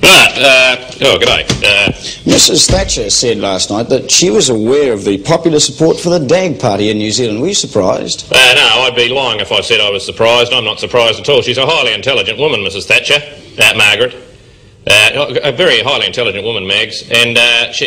G'day. Mrs Thatcher said last night that she was aware of the popular support for the DAG party in New Zealand. Were you surprised? No, I'd be lying if I said I was surprised. I'm not surprised at all. She's a highly intelligent woman, Mrs Thatcher, Margaret. A very highly intelligent woman, Mags, and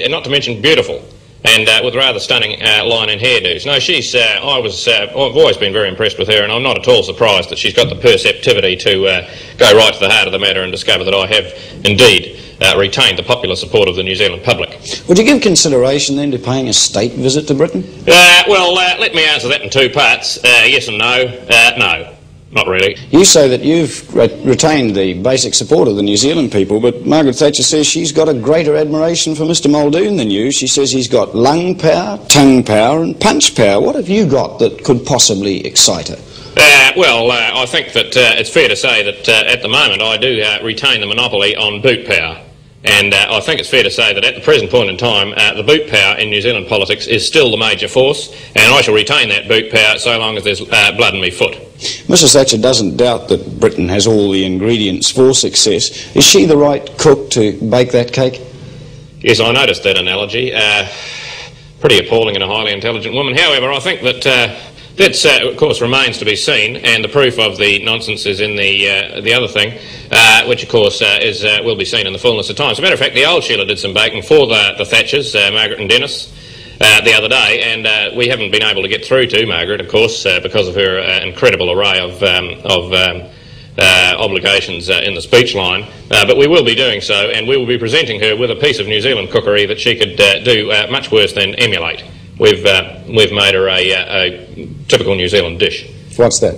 not to mention beautiful, and with rather stunning line and hairdos. No, I've always been very impressed with her, and I'm not at all surprised that she's got the perceptivity to go right to the heart of the matter and discover that I have indeed retained the popular support of the New Zealand public. Would you give consideration then to paying a state visit to Britain? Let me answer that in two parts. Yes and no. No. Not really. You say that you've retained the basic support of the New Zealand people, but Margaret Thatcher says she's got a greater admiration for Mr Muldoon than you. She says he's got lung power, tongue power and punch power. What have you got that could possibly excite her? I think that it's fair to say that at the moment I do retain the monopoly on boot power. And I think it's fair to say that at the present point in time, the boot power in New Zealand politics is still the major force, and I shall retain that boot power so long as there's blood in me foot. Mrs Thatcher doesn't doubt that Britain has all the ingredients for success. Is she the right cook to bake that cake? Yes, I noticed that analogy. Pretty appalling in a highly intelligent woman. However, I think that that, of course, remains to be seen, and the proof of the nonsense is in the other thing, which, of course, will be seen in the fullness of time. As a matter of fact, the old Sheila did some baking for the Thatchers, Margaret and Dennis, the other day, and we haven't been able to get through to Margaret, of course, because of her incredible array of obligations in the speech line, but we will be doing so, and we will be presenting her with a piece of New Zealand cookery that she could do much worse than emulate. We've made her a typical New Zealand dish. What's that?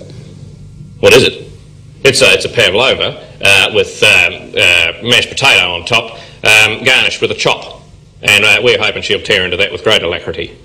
What is it? It's a pavlova with mashed potato on top, garnished with a chop, and we're hoping she'll tear into that with great alacrity.